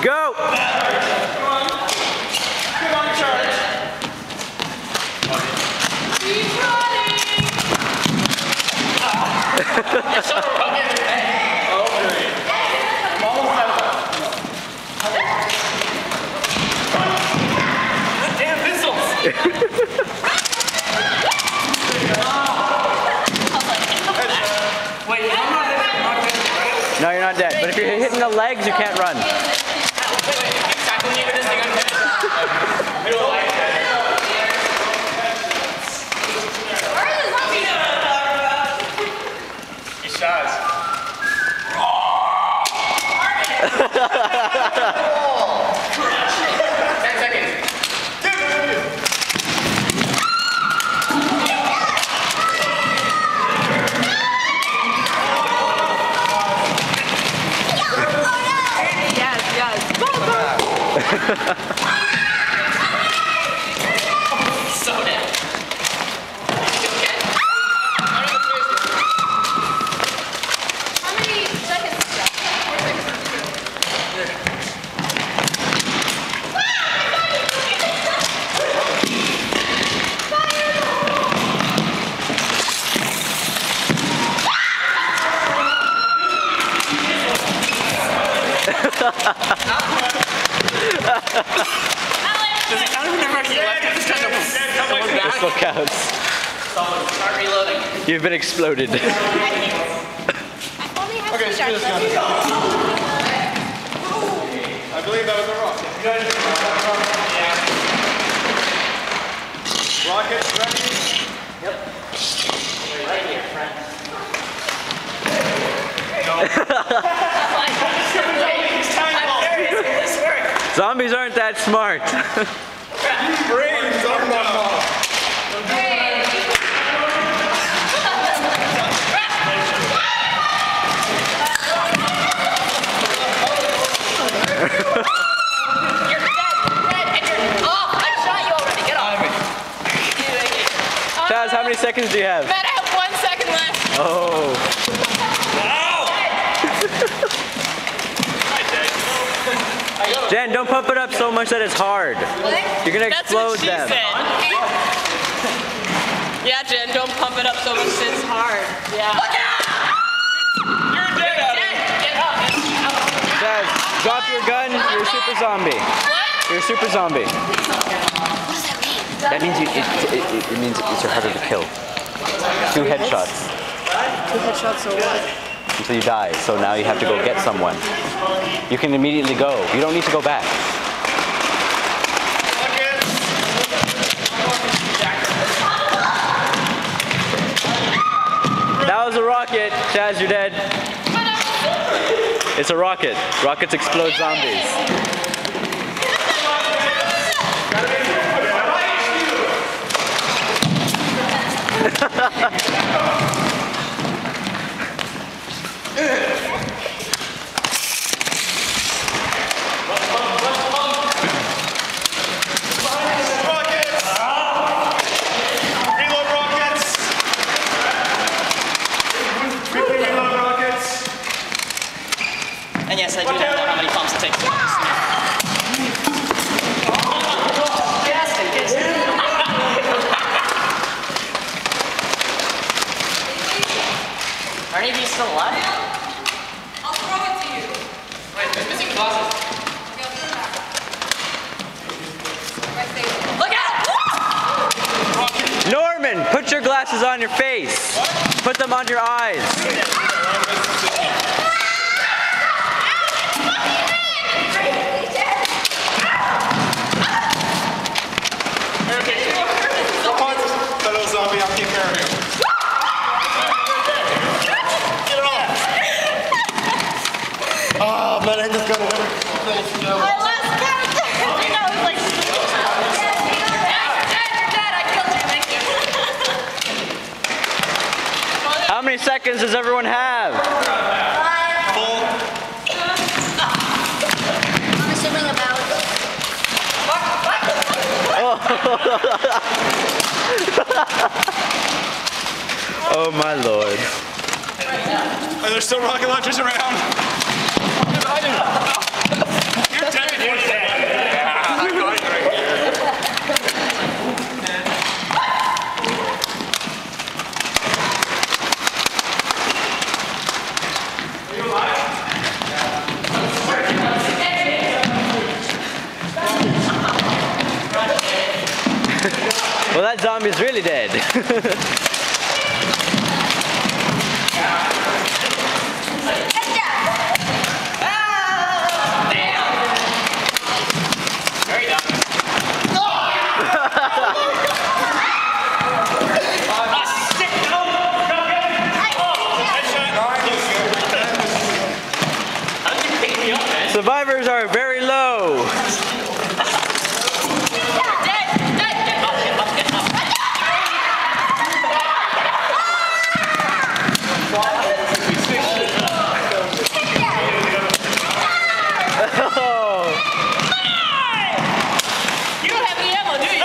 Go! Come on, charge. Keep running. You're so rugged. Damn missiles. Wait, I'm not dead. No, you're not dead. But if you're hitting the legs, you can't run. Exactly, even this thing I'm dead. It's Yazz. 10 seconds. So dead. How many seconds is that? 4 seconds. Does it count if never actually left? It's kind of someone back. This still counts. Start reloading. You've been exploded. I only have Okay, two so shots. just got it. I believe that was a rocket. Yeah. Rockets ready? Yep. Right here, friend. Zombies aren't that smart. Brains are not off. You're dead, and you're off. I shot you already. Get off. Chaz, how many seconds do you have? Matt, I have 1 second left. Oh. Jen, don't pump it up so much that it's hard. You're gonna explode them. Yeah, Jen, don't pump it up so much that it's hard. Yeah. You're dead. Get up. Chaz, drop your gun. You're a super zombie. You're a super zombie. That means it means it's harder to kill. 2 headshots. 2 headshots or what? Until you die. So now you have to go get someone. You can immediately go. You don't need to go back. That was a rocket. Chaz, you're dead. It's a rocket. Rockets explode zombies. And yes, I do not know how many pumps it takes. Are any of you still alive? I'll throw it to you. Wait, there's missing glasses. Okay, I'll throw it back. Right there. Look out! Norman, put your glasses on your face. Put them on your eyes. Fellow zombie, I'll take care of you. Get it off. Oh, man, I just got it. I lost count. You know, it was like... You're dead. I killed you. Thank you. How many seconds does everyone have? Full. I'm assuming about... Oh my lord. Are there still rocket launchers around? You're dead. that zombie's really dead. Survivors are very low. You don't have any ammo, do you?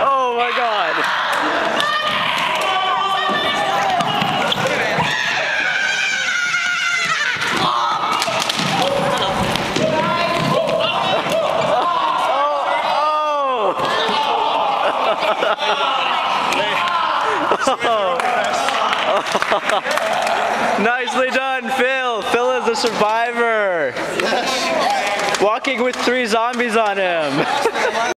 Oh my God. Nicely done, Phil. Phil is a survivor. Walking with 3 zombies on him.